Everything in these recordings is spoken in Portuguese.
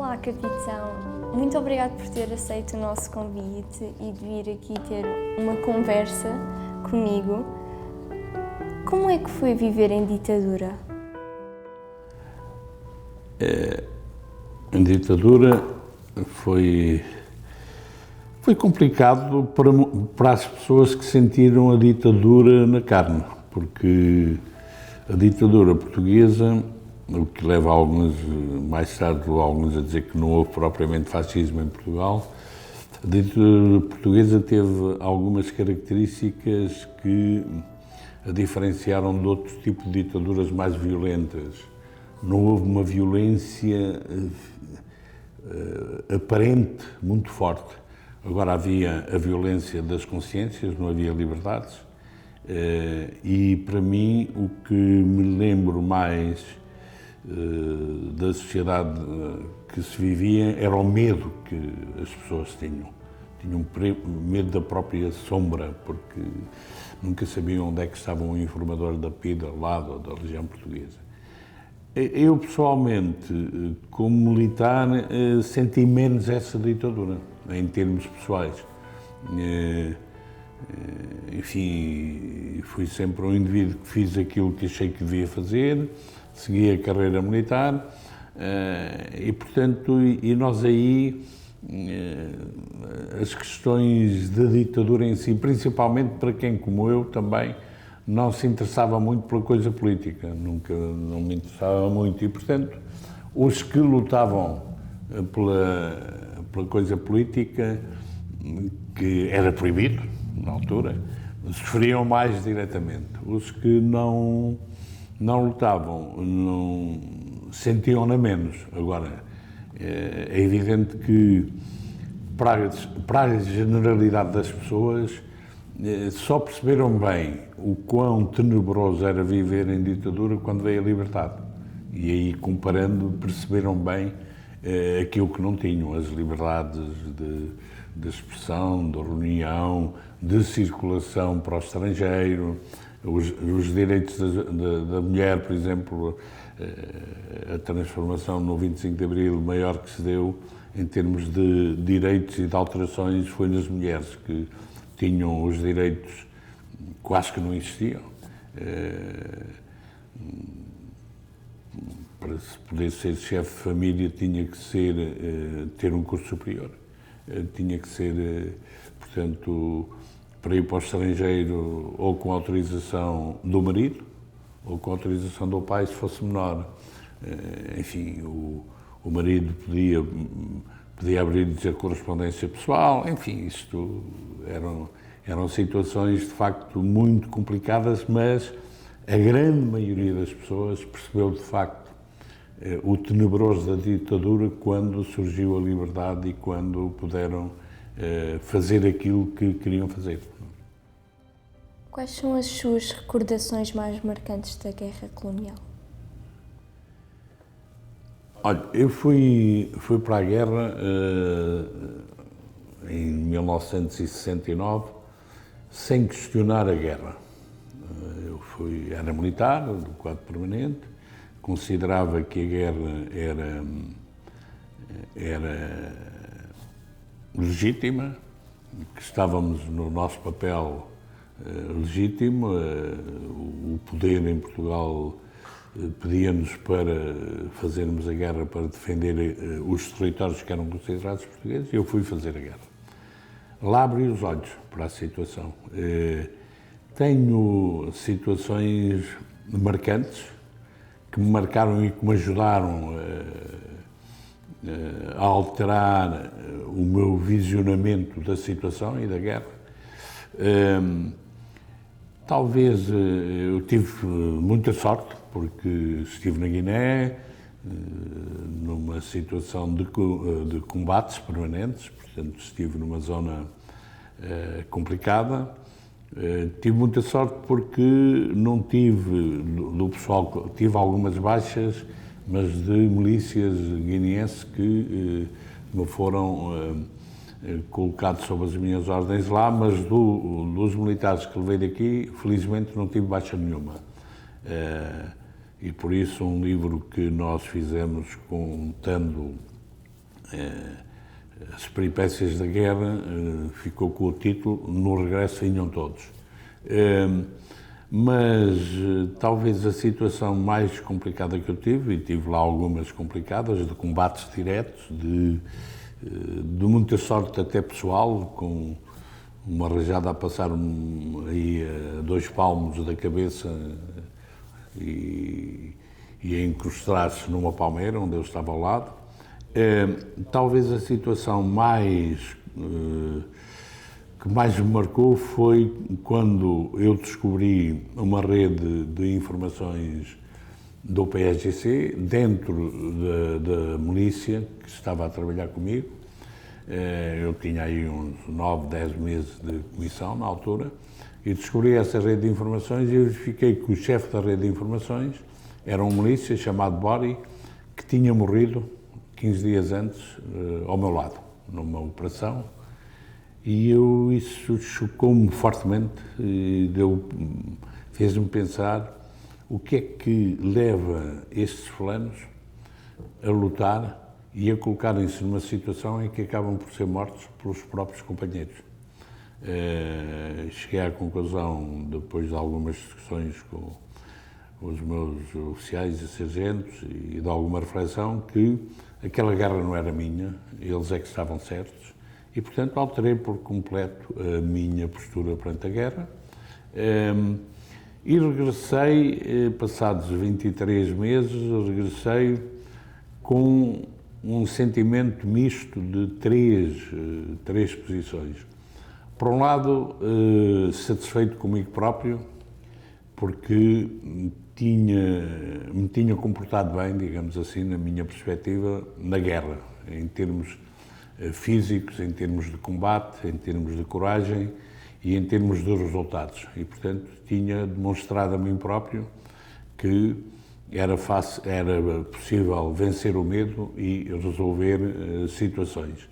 Olá, capitão. Muito obrigado por ter aceito o nosso convite e de vir aqui ter uma conversa comigo. Como é que foi viver em ditadura? A ditadura foi complicado para as pessoas que sentiram a ditadura na carne, porque a ditadura portuguesa, o que leva alguns, mais tarde, alguns a dizer que não houve propriamente fascismo em Portugal, a ditadura portuguesa teve algumas características que a diferenciaram de outros tipos de ditaduras mais violentas. Não houve uma violência aparente muito forte. Agora havia a violência das consciências, não havia liberdades. E para mim o que me lembro mais da sociedade que se vivia era o medo que as pessoas tinham. Tinham medo da própria sombra, porque nunca sabiam onde é que estava um informador da PIDE ao lado ou da Legião Portuguesa. Eu, pessoalmente, como militar, senti menos essa ditadura, em termos pessoais. Enfim, fui sempre um indivíduo que fiz aquilo que achei que devia fazer, segui a carreira militar e, portanto, nós aí, as questões da ditadura em si, principalmente para quem, como eu, também não se interessava muito pela coisa política, não me interessava muito e, portanto, os que lutavam pela coisa política, que era proibido na altura, sofriam mais diretamente. Os que não lutavam, sentiam-na menos. Agora, é evidente que para a generalidade das pessoas só perceberam bem o quão tenebroso era viver em ditadura quando veio a liberdade. E aí, comparando, perceberam bem aquilo que não tinham, as liberdades de expressão, de reunião, de circulação para o estrangeiro, os direitos da mulher, por exemplo, a transformação no 25 de Abril maior que se deu em termos de direitos e de alterações foi nas mulheres, que tinham os direitos quase que não existiam. Para se poder ser chefe de família tinha que ter um curso superior, tinha que ser, portanto, para ir para o estrangeiro ou com autorização do marido ou com autorização do pai se fosse menor. Enfim, o marido podia abrir e dizer correspondência pessoal, enfim, isto eram situações de facto muito complicadas, mas a grande maioria das pessoas percebeu de facto o tenebroso da ditadura quando surgiu a liberdade e quando puderam fazer aquilo que queriam fazer. Quais são as suas recordações mais marcantes da guerra colonial? Olha, eu fui para a guerra em 1969 sem questionar a guerra. Eu era militar, do quadro permanente, considerava que a guerra era legítima, que estávamos no nosso papel legítimo, o poder em Portugal pedia-nos para fazermos a guerra para defender os territórios que eram considerados portugueses e eu fui fazer a guerra. Lá abri os olhos para a situação. Tenho situações marcantes que me marcaram e que me ajudaram a alterar o meu visionamento da situação e da guerra. Talvez eu tive muita sorte, porque estive na Guiné, numa situação de combates permanentes, portanto estive numa zona complicada. Tive muita sorte porque não tive, do pessoal, tive algumas baixas, mas de milícias guineenses que me foram colocados sob as minhas ordens lá, mas dos militares que levei daqui, felizmente não tive baixa nenhuma. E por isso um livro que nós fizemos contando as peripécias da guerra, ficou com o título No Regresso Vinham Todos. Mas talvez a situação mais complicada que eu tive, e tive lá algumas complicadas, de combates diretos, de muita sorte até pessoal, com uma rajada a passar aí a 2 palmos da cabeça e a encrustar-se numa palmeira, onde eu estava ao lado. Talvez a situação que mais me marcou foi quando eu descobri uma rede de informações do PSGC dentro da milícia que estava a trabalhar comigo. Eu tinha aí uns 9, 10 meses de comissão na altura e descobri essa rede de informações e eu verifiquei que o chefe da rede de informações era um milícia chamado Bori, que tinha morrido 15 dias antes ao meu lado, numa operação. E isso chocou-me fortemente e fez-me pensar o que é que leva estes fulanos a lutar e a colocarem-se numa situação em que acabam por ser mortos pelos próprios companheiros. Cheguei à conclusão, depois de algumas discussões com os meus oficiais e sargentos e de alguma reflexão, que aquela guerra não era minha, eles é que estavam certos. E, portanto, alterei por completo a minha postura perante a guerra e regressei, passados 23 meses, regressei com um sentimento misto de três posições. Por um lado, satisfeito comigo próprio, porque me tinha comportado bem, digamos assim, na minha perspectiva, na guerra, em termos físicos, em termos de combate, em termos de coragem e em termos de resultados. E, portanto, tinha demonstrado a mim próprio que era possível vencer o medo e resolver situações.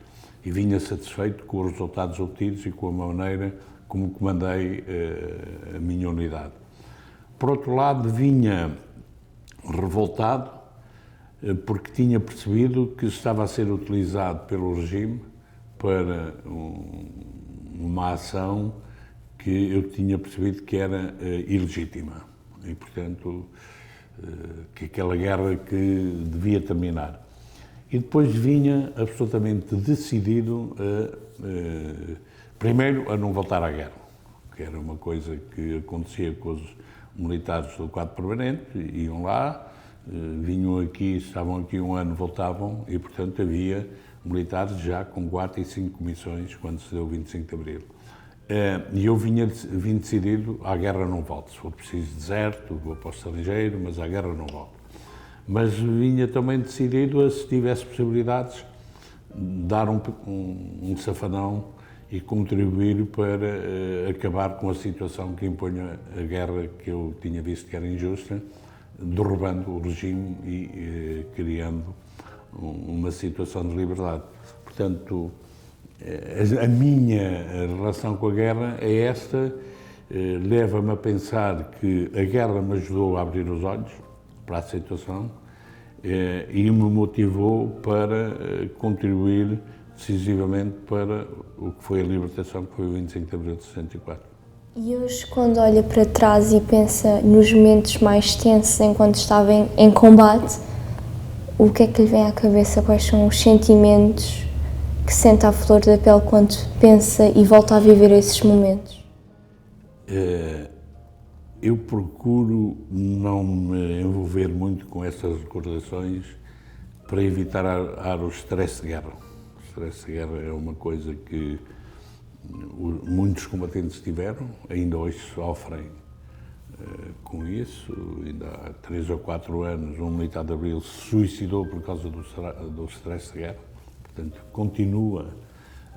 E vinha satisfeito com os resultados obtidos e com a maneira como comandei a minha unidade. Por outro lado, vinha revoltado porque tinha percebido que estava a ser utilizado pelo regime para uma ação que eu tinha percebido que era ilegítima e, portanto, que aquela guerra que devia terminar. E depois vinha absolutamente decidido primeiro a não voltar à guerra, que era uma coisa que acontecia com os militares do quadro permanente, iam lá, vinham aqui, estavam aqui um ano, voltavam, e, portanto, havia militares já com 4 e 5 comissões quando se deu o 25 de Abril. E eu vim decidido, à guerra não volto, se for preciso deserto, vou para o estrangeiro, mas à guerra não volto. Mas vinha também decidido a, se tivesse possibilidades, dar um safanão e contribuir para acabar com a situação que impunha a guerra que eu tinha visto que era injusta, derrubando o regime e criando uma situação de liberdade. Portanto, a minha relação com a guerra é esta, leva-me a pensar que a guerra me ajudou a abrir os olhos para a situação e me motivou para contribuir decisivamente para o que foi a libertação, que foi o 25 de Abril de 64. E hoje, quando olha para trás e pensa nos momentos mais tensos enquanto estava em combate, o que é que lhe vem à cabeça? Quais são os sentimentos que sente à flor da pele quando pensa e volta a viver esses momentos? Eu procuro não me envolver muito com essas recordações para evitar o stress de guerra. O stress de guerra é uma coisa que muitos combatentes tiveram, ainda hoje sofrem com isso. Ainda há 3 ou 4 anos um militar de Abril se suicidou por causa do stress de guerra. Portanto, continua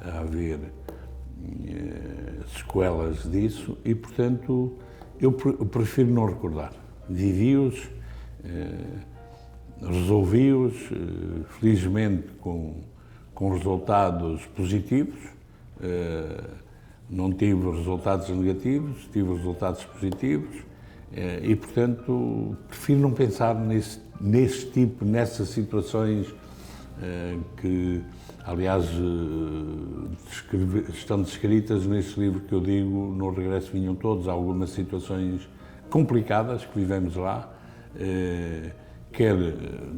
a haver sequelas disso e, portanto, eu prefiro não recordar. Vivi-os, resolvi-os, felizmente com resultados positivos. Não tive resultados negativos, tive resultados positivos e, portanto, prefiro não pensar nessas situações que, aliás, estão descritas nesse livro que eu digo, No Regresso Vinham Todos, algumas situações complicadas que vivemos lá, quer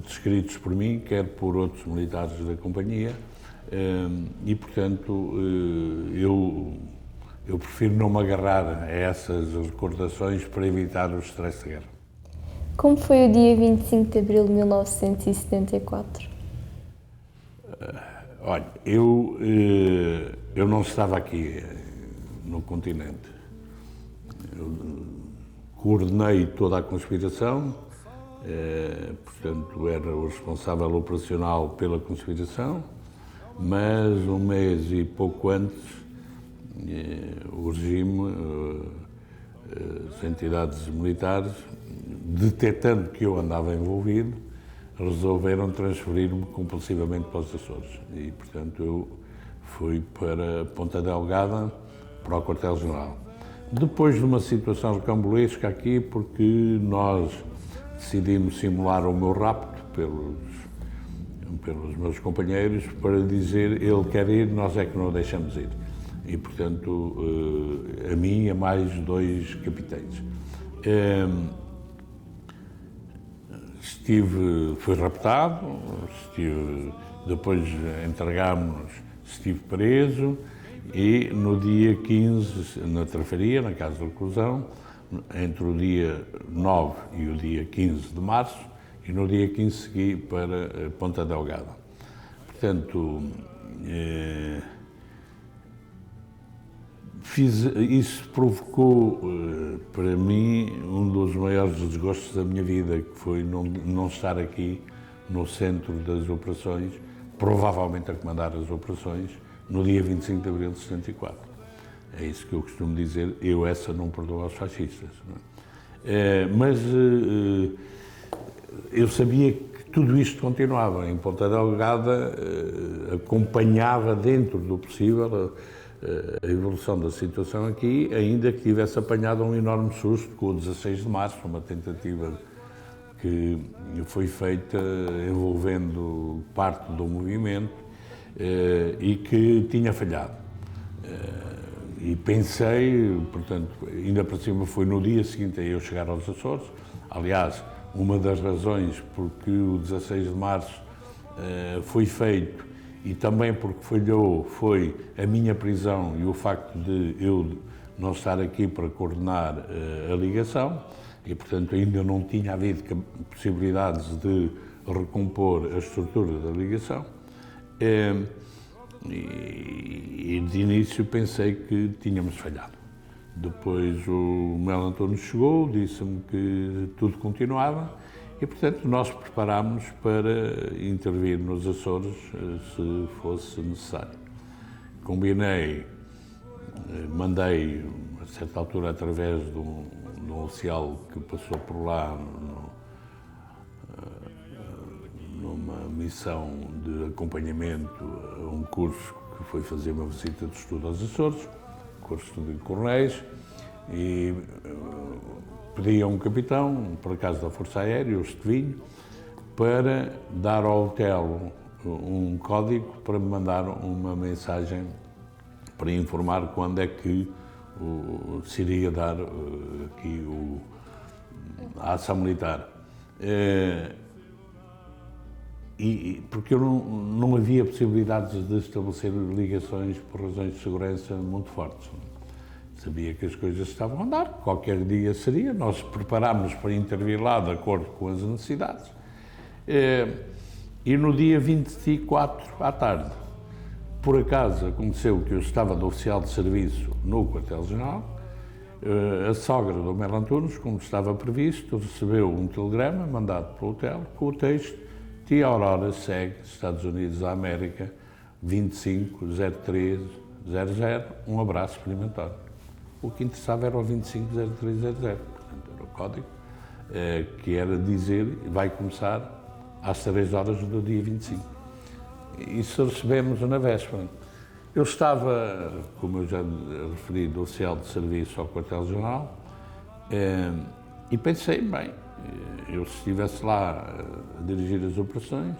descritos por mim, quer por outros militares da companhia, e, portanto, eu prefiro não me agarrar a essas recordações para evitar o stress de guerra. Como foi o dia 25 de abril de 1974? Olha, eu não estava aqui no continente. Eu coordenei toda a conspiração, portanto, era o responsável operacional pela conspiração, mas um mês e pouco antes, o regime, as entidades militares, detectando que eu andava envolvido, resolveram transferir-me compulsivamente para os Açores. E, portanto, eu fui para Ponta Delgada, para o quartel-general. Depois de uma situação rocambolesca aqui, porque nós decidimos simular o meu rapto pelos meus companheiros para dizer ele quer ir, nós é que não o deixamos ir. E, portanto, a mim e a mais 2 capitães. Fui raptado, depois entregámos-nos, estive preso e no dia 15, na Trafaria, na Casa de Reclusão, entre o dia 9 e o dia 15 de março, e no dia 15 segui para Ponta Delgada. Portanto, isso provocou para mim um dos maiores desgostos da minha vida, que foi não estar aqui no centro das operações, provavelmente a comandar as operações, no dia 25 de abril de 74. É isso que eu costumo dizer, essa não perdoo aos fascistas. Não é? Mas eu sabia que tudo isto continuava. Em Ponta Delgada acompanhava dentro do possível a evolução da situação aqui, ainda que tivesse apanhado um enorme susto com o 16 de março, uma tentativa que foi feita envolvendo parte do movimento e que tinha falhado. E pensei, portanto, ainda por cima foi no dia seguinte a eu chegar aos Açores. Aliás, uma das razões porque o 16 de março foi feito e também porque falhou foi a minha prisão e o facto de eu não estar aqui para coordenar a ligação e, portanto, ainda não tinha havido possibilidades de recompor a estrutura da ligação. E de início pensei que tínhamos falhado. Depois o Melo Antunes chegou, disse-me que tudo continuava e, portanto, nós preparámos para intervir nos Açores se fosse necessário. Combinei, mandei, a certa altura, através de um oficial que passou por lá numa missão de acompanhamento a um curso que foi fazer uma visita de estudo aos Açores, curso de coronéis, e pedi a um capitão, por acaso da Força Aérea, o Estevinho, para dar ao hotel um código para me mandar uma mensagem para informar quando é que se iria dar aqui a ação militar. Porque eu não havia possibilidades de estabelecer ligações por razões de segurança muito fortes. Sabia que as coisas estavam a andar, qualquer dia seria, nós preparámos para intervir lá de acordo com as necessidades. E no dia 24 à tarde, por acaso aconteceu que eu estava de oficial de serviço no quartel-general, a sogra do Melo Antunes, como estava previsto, recebeu um telegrama mandado pelo hotel com o texto: Tia Aurora segue, Estados Unidos da América, 250300, um abraço experimental. O que interessava era o 250300, portanto era o código, que era dizer, vai começar às 3 horas do dia 25. Isso recebemos na véspera. Eu estava, como eu já referi, do oficial de serviço ao quartel-general, e pensei, bem, eu se estivesse lá a dirigir as operações,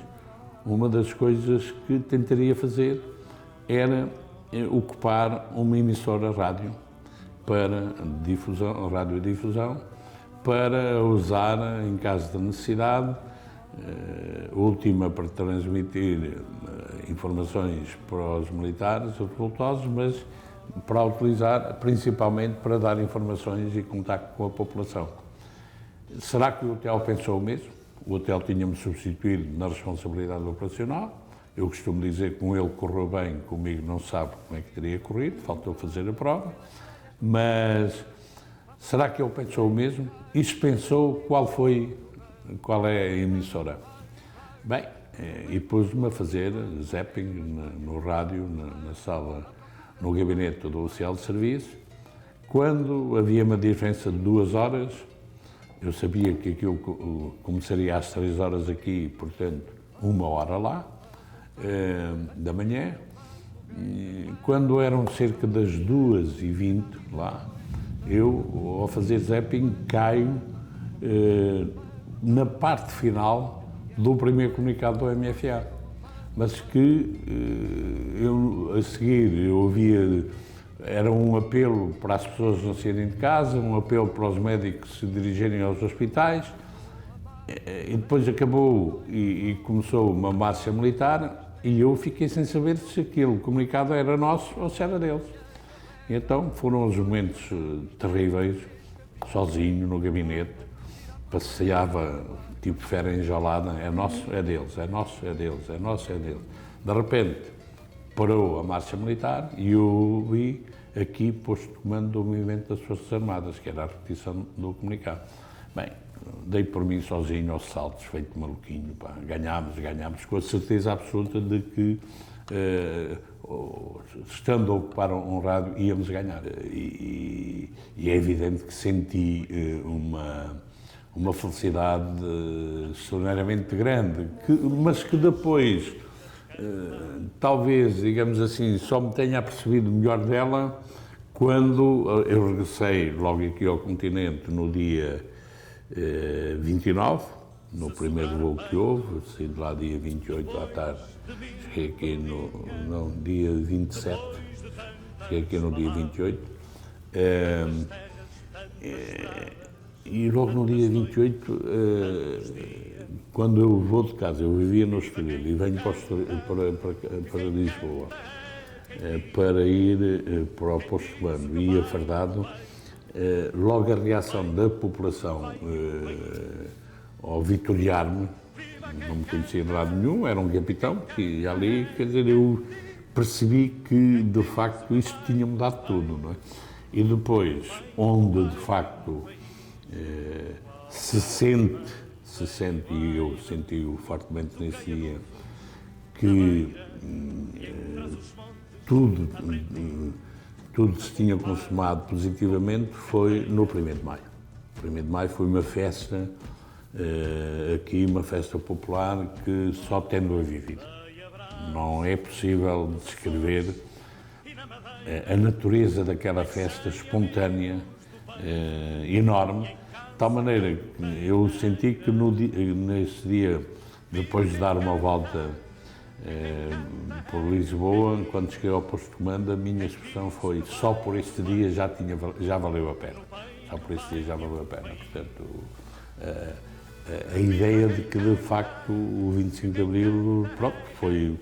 uma das coisas que tentaria fazer era ocupar uma emissora rádio para difusão, rádio e difusão, para usar em caso de necessidade, última para transmitir informações para os militares revoltosos, mas para utilizar principalmente para dar informações e contacto com a população. Será que o hotel pensou o mesmo? O hotel tinha-me substituído na responsabilidade operacional. Eu costumo dizer que com ele correu bem, comigo não sabe como é que teria corrido, faltou fazer a prova. Mas será que ele pensou o mesmo? E se pensou, qual é a emissora? Bem, e pus-me a fazer zapping no rádio, na sala, no gabinete do oficial de serviço. Quando havia uma diferença de 2 horas, eu sabia que aquilo começaria às 3 horas aqui, portanto, 1 hora lá, da manhã. E quando eram cerca das 2h20 lá, eu, ao fazer zapping, caio na parte final do primeiro comunicado do MFA. Mas que eu, a seguir, eu ouvia, era um apelo para as pessoas não saírem de casa, um apelo para os médicos se dirigirem aos hospitais, e depois acabou e começou uma marcha militar, e eu fiquei sem saber se aquele comunicado era nosso ou se era deles. E então foram os momentos terríveis, sozinho no gabinete, passeava tipo fera enjaulada, é nosso, é deles, é nosso, é deles, é nosso, é deles. De repente parou a marcha militar e eu vi aqui posto de comando do movimento das Forças Armadas, que era a repetição do comunicado. Bem, dei por mim sozinho aos saltos, feito maluquinho, pá. Ganhámos com a certeza absoluta de que, estando a ocupar um rádio, íamos ganhar. E é evidente que senti uma felicidade extraordinariamente grande, mas que depois, talvez, digamos assim, só me tenha apercebido melhor dela quando eu regressei logo aqui ao continente no dia 29, no primeiro voo que houve, saí de lá dia 28 à tarde, cheguei aqui dia 27, cheguei aqui no dia 28, e logo no dia 28, quando eu vou de casa, eu vivia no Estoril e venho para Lisboa, para ir para o posto de comando e ia fardado, logo a reação da população ao vitoriar-me, não me conhecia de lado nenhum, era um capitão que ia ali, quer dizer, eu percebi que de facto isto tinha mudado tudo, não é? E depois, onde de facto se sente, e eu senti-o fortemente nesse dia, que tudo se tinha consumado positivamente, foi no 1º de Maio. O 1º de Maio foi uma festa, aqui uma festa popular que só tendo a vivido. Não é possível descrever a natureza daquela festa espontânea, enorme, de tal maneira que eu senti que nesse dia, depois de dar uma volta por Lisboa, quando cheguei ao posto de comando, a minha expressão foi: só por este dia já valeu a pena. Só por este dia já valeu a pena. Portanto, a ideia de que, de facto, o 25 de Abril, pronto, foi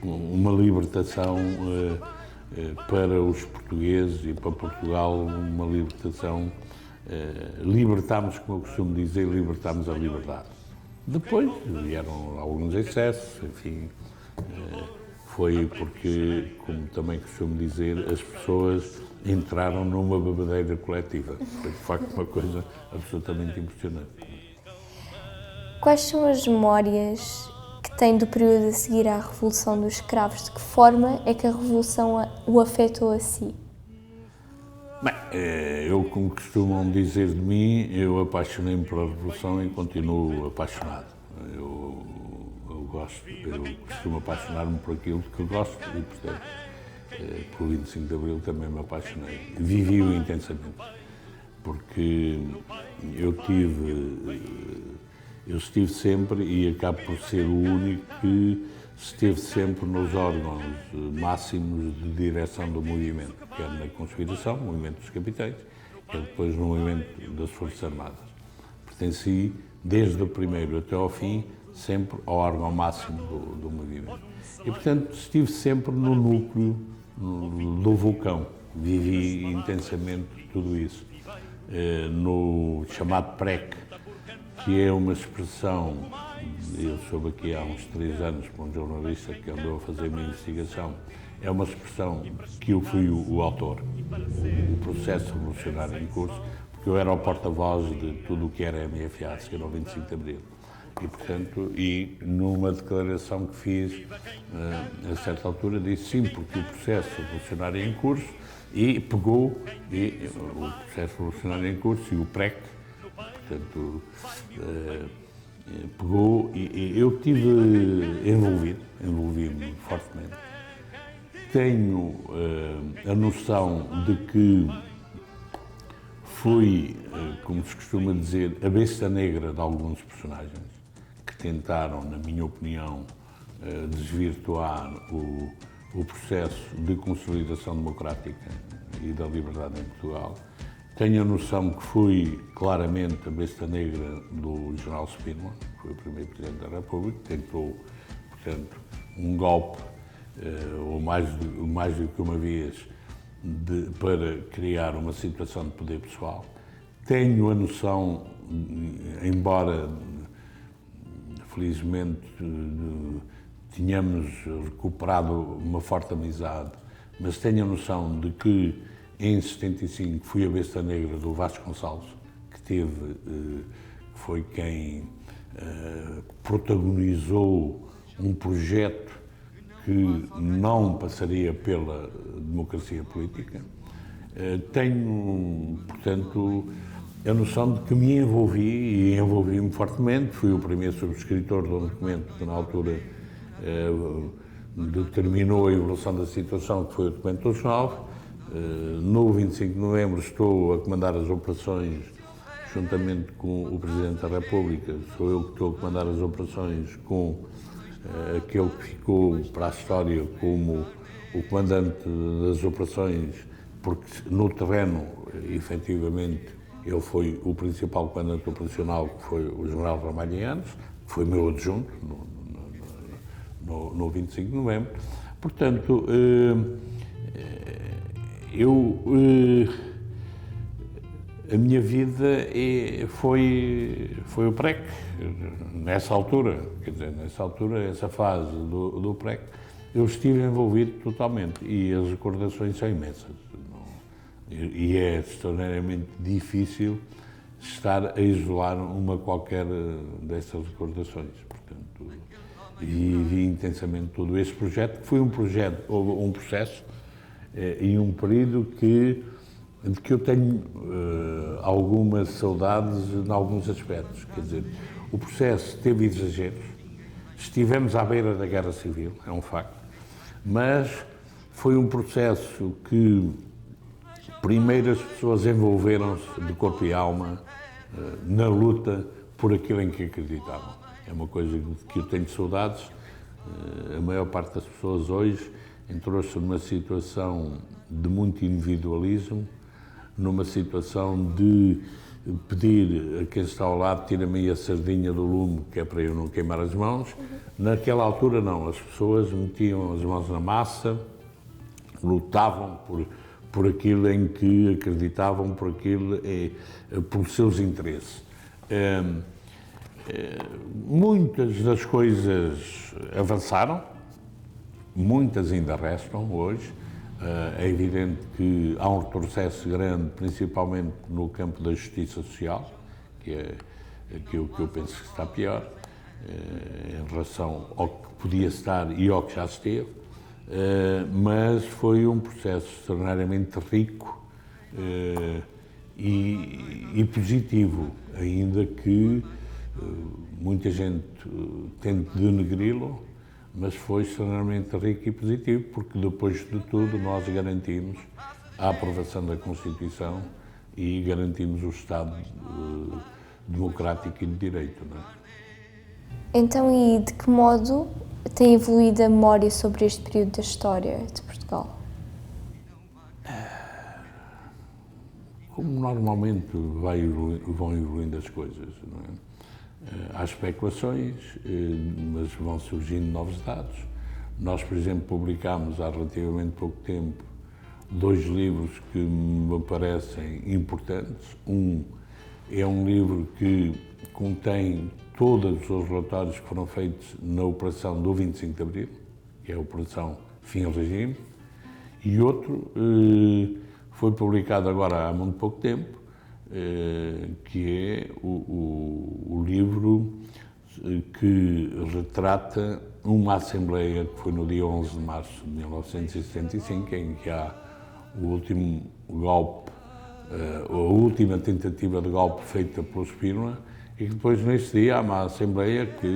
uma libertação para os portugueses e para Portugal, uma libertação. Libertámos, como eu costumo dizer, libertámos a liberdade. Depois vieram alguns excessos, enfim, foi porque, como também costumo dizer, as pessoas entraram numa bebedeira coletiva. Foi de facto uma coisa absolutamente impressionante. Quais são as memórias que tem do período a seguir à Revolução dos Escravos? De que forma é que a Revolução o afetou a si? Bem, eu, como costumam dizer de mim, eu apaixonei-me pela Revolução e continuo apaixonado. Eu costumo apaixonar-me por aquilo que gosto e, portanto, pelo 25 de Abril também me apaixonei. Vivi-o intensamente, porque eu tive Eu estive sempre, e acabo por ser o único que esteve sempre nos órgãos máximos de direção do movimento, quer na Conspiração, Movimento dos Capitães, quer depois no Movimento das Forças Armadas. Pertenci, desde o primeiro até ao fim, sempre ao órgão máximo do movimento. E, portanto, estive sempre no núcleo do vulcão. Vivi intensamente tudo isso. No chamado PREC, que é uma expressão, eu soube aqui há uns 3 anos por um jornalista que andou a fazer uma investigação, é uma expressão que eu fui o autor, o processo revolucionário em curso, porque eu era o porta-voz de tudo o que era MFA, que era o 25 de Abril. E, portanto, numa declaração que fiz, a certa altura, disse sim, porque o processo revolucionário é em curso, e pegou o processo revolucionário em curso e o PREC, portanto, pegou, e eu estive envolvido-me fortemente. Tenho a noção de que fui, como se costuma dizer, a besta negra de alguns personagens que tentaram, na minha opinião, desvirtuar o processo de consolidação democrática e da liberdade em Portugal. Tenho a noção que fui claramente a besta negra do general Spínola, que foi o primeiro Presidente da República, que tentou, portanto, um golpe, ou mais do que uma vez, para criar uma situação de poder pessoal. Tenho a noção, embora felizmente tínhamos recuperado uma forte amizade, mas tenho a noção de que em 75 fui a besta negra do Vasconcelos, que foi quem protagonizou um projeto que não passaria pela democracia política. Tenho, portanto, a noção de que me envolvi, e envolvi-me fortemente. Fui o primeiro subscritor de um documento que, na altura, determinou a evolução da situação, que foi o documento dos 9. No 25 de novembro estou a comandar as operações, juntamente com o Presidente da República. Sou eu que estou a comandar as operações com aquele que ficou para a história como o comandante das operações, porque no terreno, efetivamente, ele foi o principal comandante operacional, que foi o general Ramalhianos, que foi meu adjunto no 25 de novembro. Portanto, a minha vida foi o PREC, nessa altura, quer dizer, essa fase do PREC, eu estive envolvido totalmente, e as recordações são imensas. E é extraordinariamente difícil estar a isolar uma qualquer dessas recordações. Portanto, e vivi intensamente todo esse projeto, que foi um processo e um período de que eu tenho algumas saudades em alguns aspectos. Quer dizer, o processo teve exageros, estivemos à beira da guerra civil, é um facto, mas foi um processo que primeiro as pessoas envolveram-se de corpo e alma na luta por aquilo em que acreditavam. É uma coisa que eu tenho saudades. A maior parte das pessoas hoje entrou-se numa situação de muito individualismo, numa situação de pedir a quem está ao lado, tira-me aí a sardinha do lume, que é para eu não queimar as mãos. Naquela altura não, as pessoas metiam as mãos na massa, lutavam por aquilo em que acreditavam, por seus interesses. Muitas das coisas avançaram, muitas ainda restam hoje. É evidente que há um retrocesso grande, principalmente no campo da justiça social, que é aquilo que eu penso que está pior, em relação ao que podia estar e ao que já esteve, mas foi um processo extraordinariamente rico e positivo, ainda que muita gente tente denegri-lo, mas foi extremamente rico e positivo, porque depois de tudo nós garantimos a aprovação da Constituição e garantimos o Estado democrático e de direito, não é? Então, e de que modo tem evoluído a memória sobre este período da história de Portugal? Como normalmente vão evoluindo as coisas, não é? Há especulações, mas vão surgindo novos dados. Nós, por exemplo, publicámos há relativamente pouco tempo 2 livros que me parecem importantes. Um é um livro que contém todos os relatórios que foram feitos na operação do 25 de Abril, que é a Operação Fim ao Regime, e outro foi publicado agora há muito pouco tempo, que é o livro que retrata uma Assembleia que foi no dia 11 de março de 1975, em que há o último golpe, a última tentativa de golpe feita pelo Spínola, e que depois, nesse dia, há uma Assembleia que,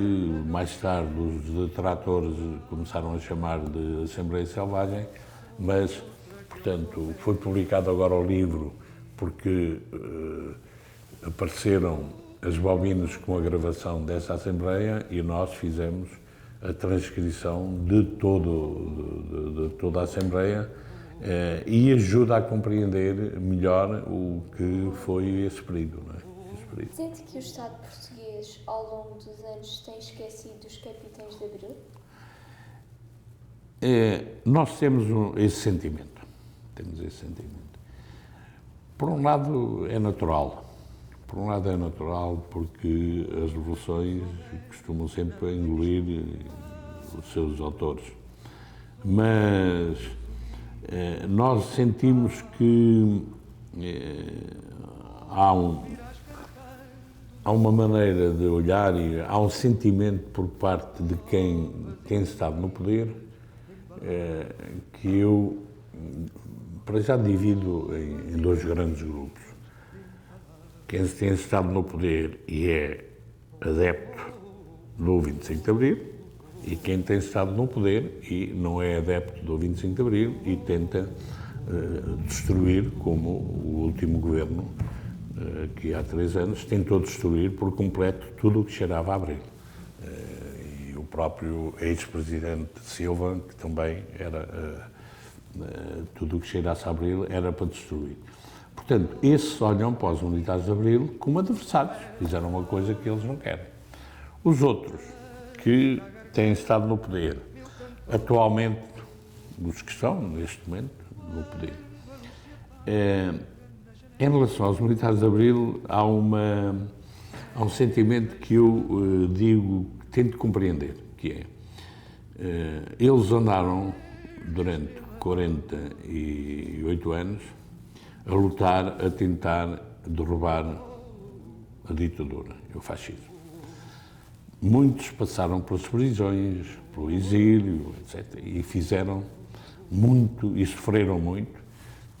mais tarde, os detratores começaram a chamar de Assembleia Selvagem, mas, portanto, foi publicado agora o livro porque apareceram as bobinas com a gravação dessa Assembleia e nós fizemos a transcrição de toda a Assembleia e ajuda a compreender melhor o que foi esse período, não é? Sente que o Estado português, ao longo dos anos, tem esquecido os capitães de Abril? Nós temos esse sentimento. Temos esse sentimento. Por um lado, é natural. Por um lado, é natural porque as revoluções costumam sempre engolir os seus autores. Mas nós sentimos que há uma maneira de olhar e há um sentimento por parte de quem tem estado no poder que eu, para já, divido em 2 grandes grupos. Quem tem estado no poder e é adepto do 25 de Abril e quem tem estado no poder e não é adepto do 25 de Abril e tenta destruir, como o último governo que há 3 anos tentou destruir por completo tudo o que cheirava a Abril. E o próprio ex-presidente Silva, que também era, tudo o que cheirasse a Abril era para destruir. Portanto, esses olham para os militares de Abril como adversários, fizeram uma coisa que eles não querem. Os outros, que têm estado no poder, atualmente, os que estão, neste momento, no poder, em relação aos militares de Abril, há um sentimento que eu digo, tento compreender, que é, eles andaram durante 48 anos a lutar, a tentar derrubar a ditadura, o fascismo. Muitos passaram pelas prisões, pelo exílio, etc. E fizeram muito e sofreram muito,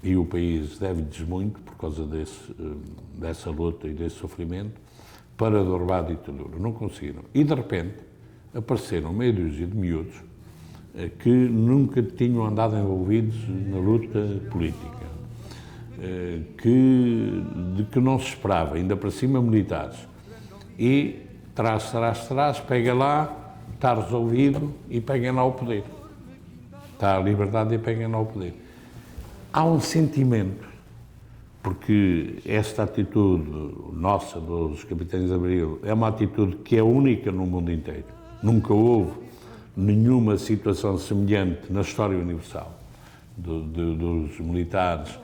e o país deve-lhes muito por causa dessa luta e desse sofrimento para derrubar a ditadura. Não conseguiram. E, de repente, apareceram meia dúzia de miúdos que nunca tinham andado envolvidos na luta política, de que não se esperava, ainda para cima militares. E, traz, pega lá, está resolvido e peguem lá o poder. Está a liberdade e peguem lá o poder. Há um sentimento, porque esta atitude nossa, dos capitães de Abril, é uma atitude que é única no mundo inteiro. Nunca houve nenhuma situação semelhante na história universal dos militares,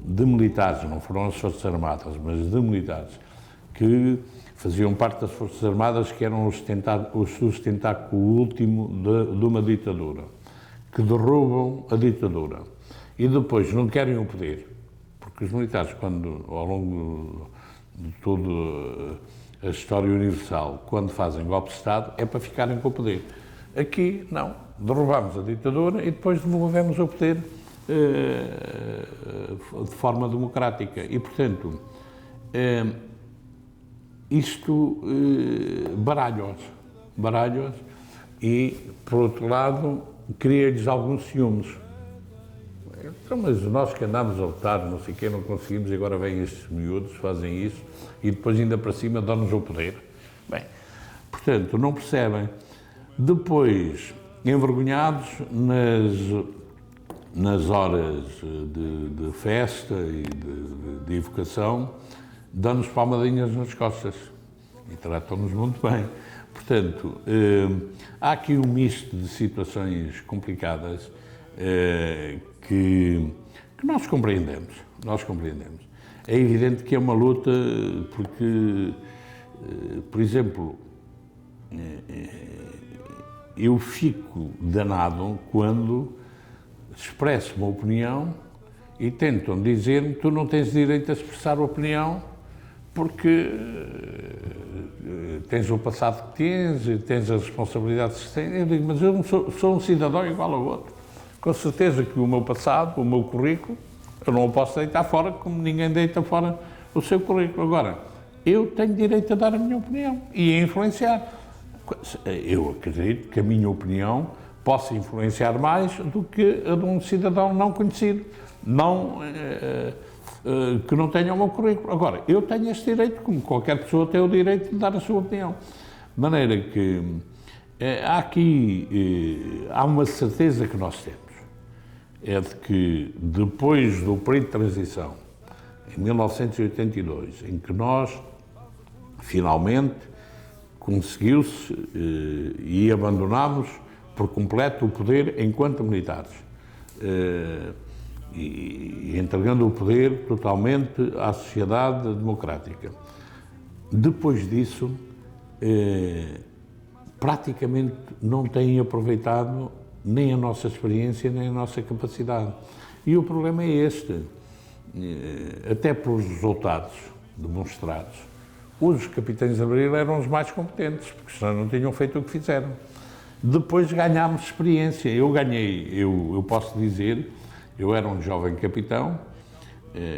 de militares, não foram as Forças Armadas, mas de militares, que faziam parte das Forças Armadas, que eram o sustentáculo último de uma ditadura, que derrubam a ditadura e depois não querem o poder, porque os militares, quando, ao longo de toda a história universal, quando fazem golpe de Estado, é para ficarem com o poder. Aqui, não. Derrubamos a ditadura e depois devolvemos o poder de forma democrática. E, portanto, isto baralha-os e, por outro lado, cria-lhes alguns ciúmes. Então, mas nós que andámos a lutar, não sei o quê, não conseguimos, e agora vêm estes miúdos, fazem isso, e depois ainda para cima dão-nos o poder. Bem, portanto, não percebem. Depois, envergonhados nas horas de festa e de evocação, dão-nos palmadinhas nas costas e tratam-nos muito bem. Portanto, há aqui um misto de situações complicadas que nós compreendemos. É evidente que é uma luta porque, por exemplo, eu fico danado quando expresso uma opinião e tentam dizer-me: tu não tens direito a expressar a opinião porque tens o passado que tens as responsabilidades que tens. Eu digo: mas eu não sou um cidadão igual ao outro. Com certeza que o meu passado, o meu currículo, eu não o posso deitar fora como ninguém deita fora o seu currículo. Agora, eu tenho direito a dar a minha opinião e a influenciar. Eu acredito que a minha opinião possa influenciar mais do que a de um cidadão não conhecido, que não tenha o meu currículo. Agora, eu tenho este direito, como qualquer pessoa tem o direito de dar a sua opinião. De maneira que há uma certeza que nós temos, é de que depois do período de transição, em 1982, em que nós, finalmente, conseguiu-se e abandonámos por completo o poder enquanto militares, e entregando o poder totalmente à sociedade democrática. Depois disso, praticamente não têm aproveitado nem a nossa experiência, nem a nossa capacidade. E o problema é este, até pelos resultados demonstrados. Os capitães de Abril eram os mais competentes, porque senão não tinham feito o que fizeram. Depois ganhámos experiência. Eu posso dizer, eu era um jovem capitão,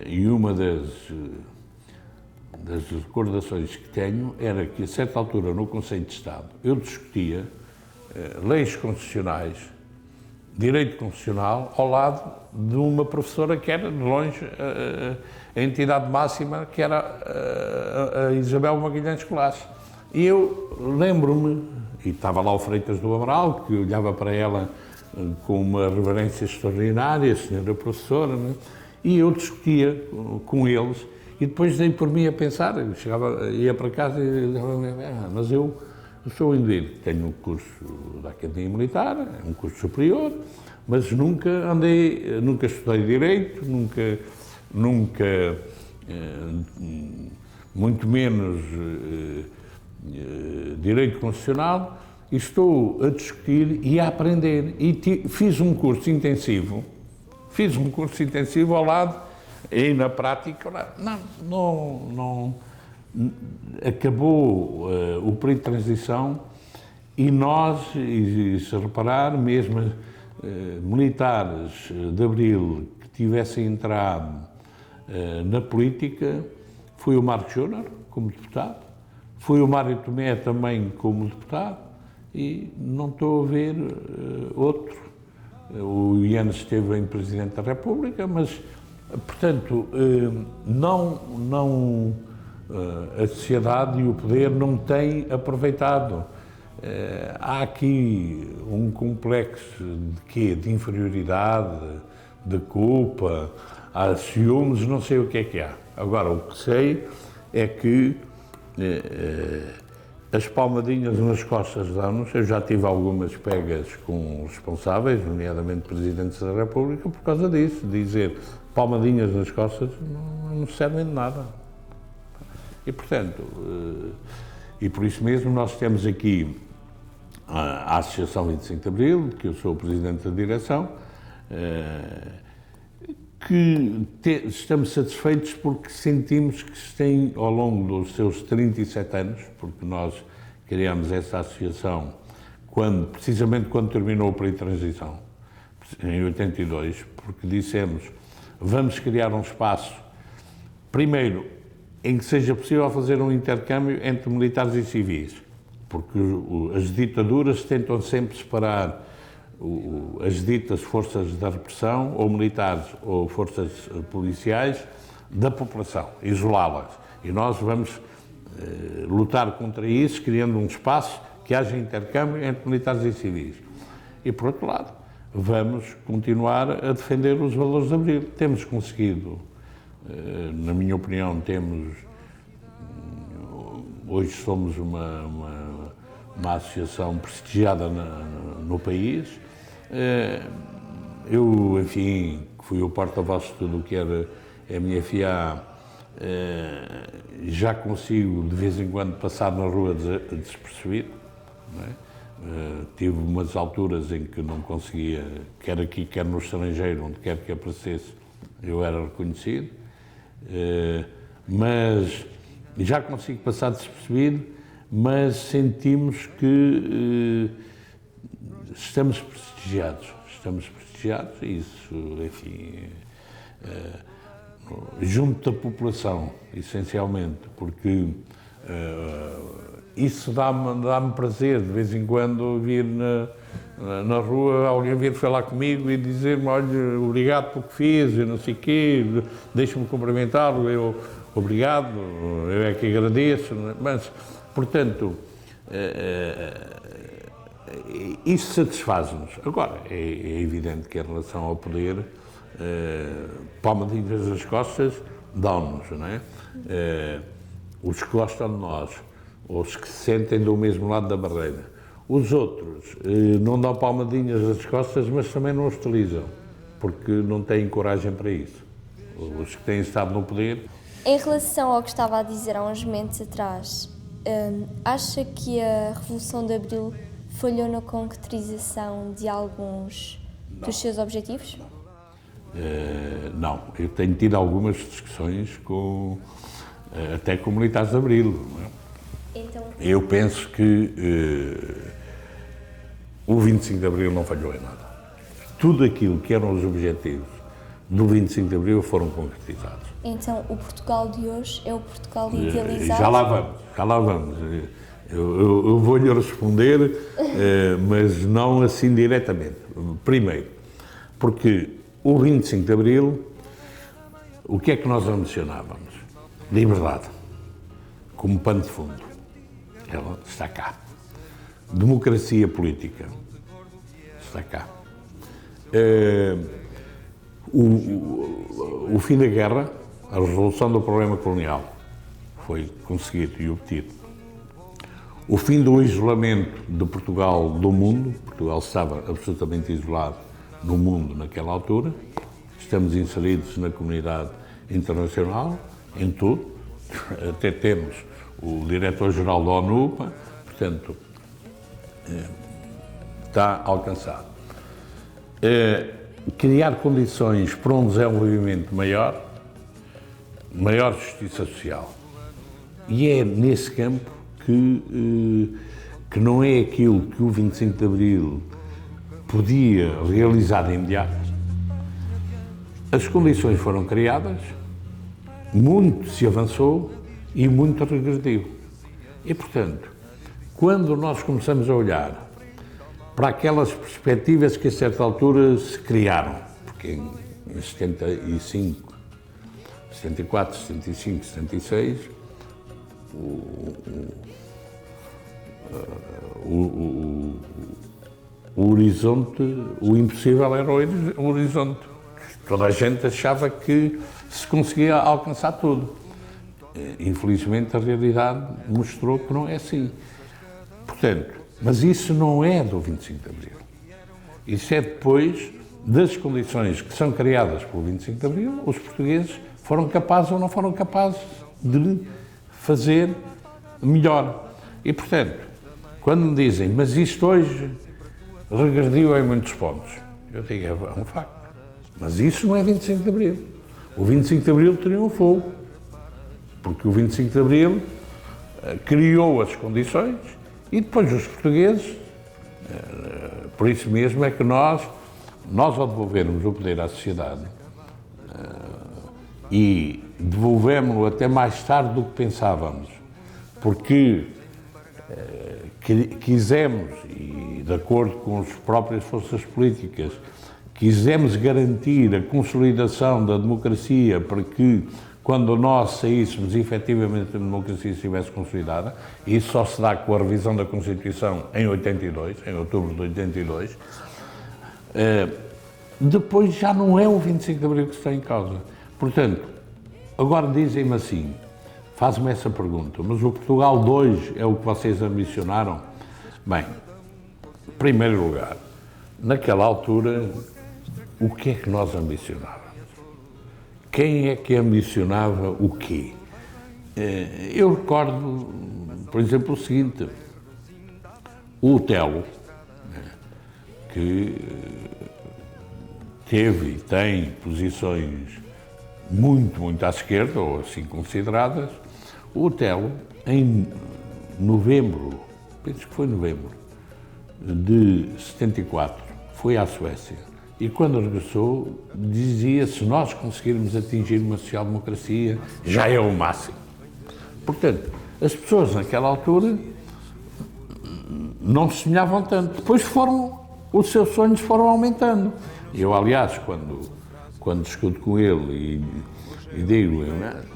e uma das recordações que tenho era que, a certa altura, no Conselho de Estado, eu discutia leis constitucionais, direito constitucional, ao lado de uma professora que era, de longe, a entidade máxima, que era a Isabel Magalhães Colasso. E eu lembro-me, e estava lá o Freitas do Amaral, que olhava para ela com uma reverência extraordinária, a senhora professora, né? E eu discutia com eles, e depois dei por mim a pensar, ia para casa e dizia: mas eu sou indivíduo, tenho um curso da Academia Militar, é um curso superior, mas nunca estudei Direito, nunca muito menos Direito Constitucional, e estou a discutir e a aprender, e fiz um curso intensivo ao lado, e na prática, não acabou o período de transição, e nós, e se reparar, mesmo militares de Abril que tivessem entrado na política, foi o Marcos Júnior como deputado, foi o Mário Tomé também como deputado, e não estou a ver outro. O Ian esteve em Presidente da República, mas, portanto, a sociedade e o poder não têm aproveitado. Há aqui um complexo de quê? De inferioridade, de culpa, há ciúmes, não sei o que há. Agora, o que sei é que as palmadinhas nas costas dão-nos. Eu já tive algumas pegas com responsáveis, nomeadamente presidentes da República, por causa disso, dizer palmadinhas nas costas não servem de nada. E, portanto, e por isso mesmo nós temos aqui a Associação 25 de Abril, que eu sou o presidente da direção, que estamos satisfeitos porque sentimos que se tem, ao longo dos seus 37 anos, porque nós criamos essa associação precisamente quando terminou o período de transição, em 82, porque dissemos: vamos criar um espaço, primeiro, em que seja possível fazer um intercâmbio entre militares e civis, porque as ditaduras tentam sempre separar as ditas forças da repressão, ou militares ou forças policiais, da população, isolá-las. E nós vamos lutar contra isso, criando um espaço que haja intercâmbio entre militares e civis. E, por outro lado, vamos continuar a defender os valores de Abril. Temos conseguido, na minha opinião, hoje somos uma associação prestigiada no país. Eu, enfim, fui o porta-voz de tudo o que era a MFA, já consigo de vez em quando passar na rua despercebido, não é? Tive umas alturas em que não conseguia, quer aqui, quer no estrangeiro, onde quer que aparecesse, eu era reconhecido, mas já consigo passar despercebido, mas sentimos que estamos prestigiados e isso, enfim, junto da população, essencialmente, porque isso dá-me prazer, de vez em quando, vir na rua, alguém vir falar comigo e dizer-me, olha, obrigado pelo que fiz, eu não sei o quê, deixa-me cumprimentá-lo, eu, obrigado, eu é que agradeço, mas, portanto, isso satisfaz-nos. Agora, é evidente que em relação ao poder, palmadinhas nas costas dão-nos, não é? Os que gostam de nós, os que se sentem do mesmo lado da barreira. Os outros não dão palmadinhas nas costas, mas também não hostilizam, porque não têm coragem para isso. Os que têm estado no poder. Em relação ao que estava a dizer há uns momentos atrás, acha que a Revolução de Abril falhou na concretização de alguns dos seus objetivos? Não, eu tenho tido algumas discussões até com militares de Abril. Não é? Então... Eu penso que o 25 de Abril não falhou em nada. Tudo aquilo que eram os objetivos do 25 de Abril foram concretizados. Então, o Portugal de hoje é o Portugal idealizado? Já lá vamos. Eu vou-lhe responder, mas não assim diretamente. Primeiro, porque o 25 de Abril, o que é que nós ambicionávamos? Liberdade, como pano de fundo. Ela está cá. Democracia política, está cá. O fim da guerra, a resolução do problema colonial, foi conseguido e obtido. O fim do isolamento de Portugal do mundo, Portugal estava absolutamente isolado no mundo naquela altura, estamos inseridos na comunidade internacional, em tudo, até temos o diretor-geral da ONU, portanto, está alcançado. Criar condições para um desenvolvimento maior justiça social. E é nesse campo que não é aquilo que o 25 de Abril podia realizar de imediato. As condições foram criadas, muito se avançou e muito regrediu. E, portanto, quando nós começamos a olhar para aquelas perspectivas que a certa altura se criaram, porque em 75, 74, 75, 76, o horizonte, o impossível era o horizonte. Toda a gente achava que se conseguia alcançar tudo. Infelizmente, a realidade mostrou que não é assim. Portanto, mas isso não é do 25 de Abril. Isso é depois das condições que são criadas pelo 25 de Abril, os portugueses foram capazes ou não foram capazes de fazer melhor. E, portanto, quando me dizem, mas isto hoje regrediu em muitos pontos, eu digo, é um facto. Mas isso não é 25 de Abril. O 25 de Abril triunfou, porque o 25 de Abril criou as condições e depois os portugueses, por isso mesmo é que nós ao devolvermos o poder à sociedade e devolvemos-lo até mais tarde do que pensávamos, porque quisemos e de acordo com as próprias forças políticas, quisemos garantir a consolidação da democracia para que, quando nós saíssemos, efetivamente a democracia estivesse consolidada, e isso só se dá com a revisão da Constituição em 82, em outubro de 82, depois já não é o 25 de Abril que está em causa. Portanto, agora dizem-me assim, fazem-me essa pergunta, mas o Portugal 2 é o que vocês ambicionaram? Bem, em primeiro lugar, naquela altura, o que é que nós ambicionávamos? Quem é que ambicionava o quê? Eu recordo, por exemplo, o seguinte, o Otelo, que teve e tem posições muito à esquerda, ou assim consideradas, o Otelo, em novembro, penso que foi novembro, de 74, foi à Suécia. E quando regressou, dizia, se nós conseguirmos atingir uma social-democracia, já é o máximo. Portanto, as pessoas naquela altura não se sonhavam tanto. Depois os seus sonhos foram aumentando. Eu, aliás, quando discuto com ele e digo,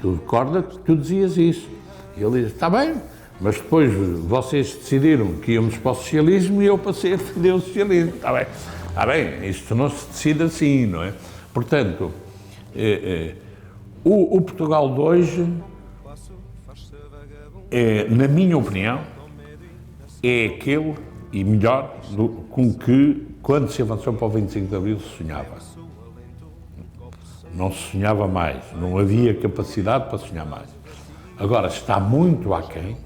tu recorda que tu dizias isso. E ele diz, está bem, mas depois vocês decidiram que íamos para o socialismo e eu passei a defender o socialismo. Está bem. Está bem, isto não se decide assim, não é? Portanto, o Portugal de hoje, na minha opinião, é aquele, e melhor, com que, quando se avançou para o 25 de Abril, se sonhava. Não se sonhava mais, não havia capacidade para sonhar mais. Agora, está muito aquém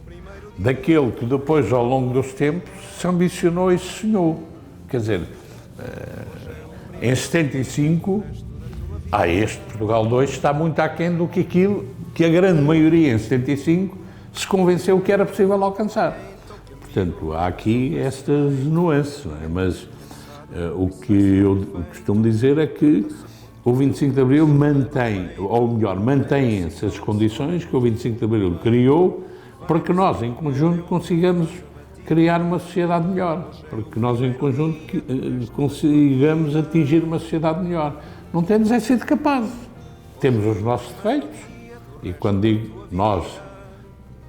daquele que depois, ao longo dos tempos, se ambicionou e se sonhou. Quer dizer, em 75, este Portugal 2 está muito aquém do que aquilo que a grande maioria em 75 se convenceu que era possível alcançar. Portanto, há aqui estas nuances, não é? Mas o que eu costumo dizer é que o 25 de Abril mantém, ou melhor, mantém-se as condições que o 25 de Abril criou para que nós, em conjunto, consigamos criar uma sociedade melhor, para que nós, em conjunto, consigamos atingir uma sociedade melhor. Não temos é sido capazes. Temos os nossos defeitos, e quando digo nós,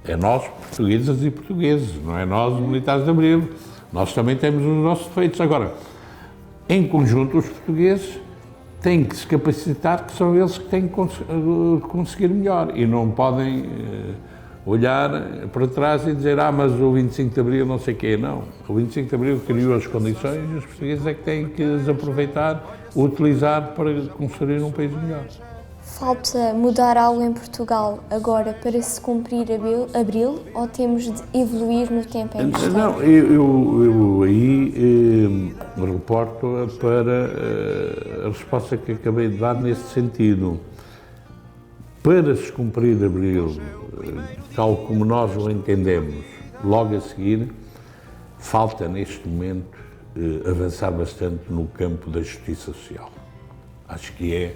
é nós, portuguesas e portugueses, não é nós, militares de Abril. Nós também temos os nossos defeitos. Agora, em conjunto, os portugueses têm que se capacitar, que são eles que têm que conseguir melhor, e não podem olhar para trás e dizer, mas o 25 de Abril não sei o quê. Não, o 25 de Abril criou as condições e os portugueses é que têm que as aproveitar, utilizar para construir um país melhor. Falta mudar algo em Portugal agora para se cumprir Abril ou temos de evoluir no tempo em que estamos? Não, eu aí me reporto para a resposta que acabei de dar nesse sentido. Para se cumprir Abril, tal como nós o entendemos, logo a seguir, falta neste momento avançar bastante no campo da justiça social. Acho que é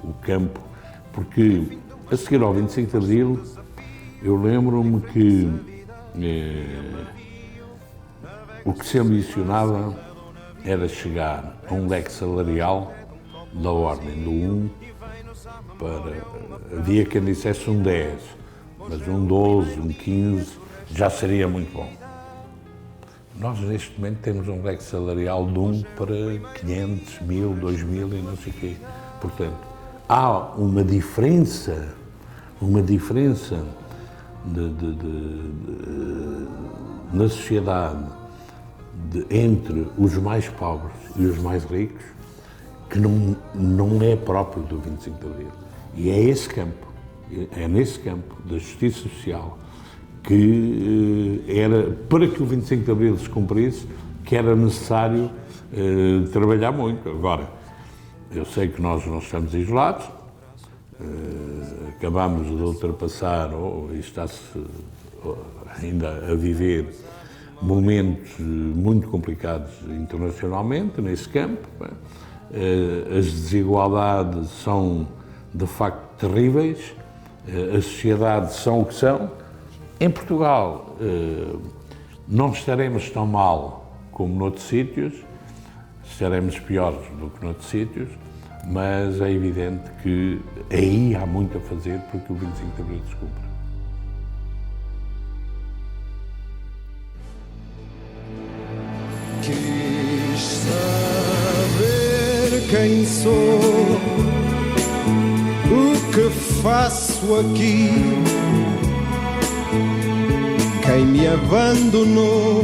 o campo, porque a seguir ao 25 de Abril, eu lembro-me que o que se ambicionava era chegar a um leque salarial da ordem do 1 para, havia quem dissesse um 10, mas um 12, um 15 já seria muito bom. Nós neste momento temos um leque salarial de 1 para 500, 1000, 2000 e não sei o quê. Portanto, há uma diferença na sociedade entre os mais pobres e os mais ricos que não é próprio do 25 de Abril. E é nesse campo da justiça social que era, para que o 25 de Abril se cumprisse, que era necessário trabalhar muito. Agora, eu sei que nós não estamos isolados, acabamos de ultrapassar, ou está-se ainda a viver, momentos muito complicados internacionalmente nesse campo. As desigualdades são, de facto, terríveis, as sociedades são o que são. Em Portugal, não estaremos tão mal como noutros sítios, seremos piores do que noutros sítios, mas é evidente que aí há muito a fazer para que o 25 de Abril se cumpra. Quis saber quem sou, o que faço aqui, quem me abandonou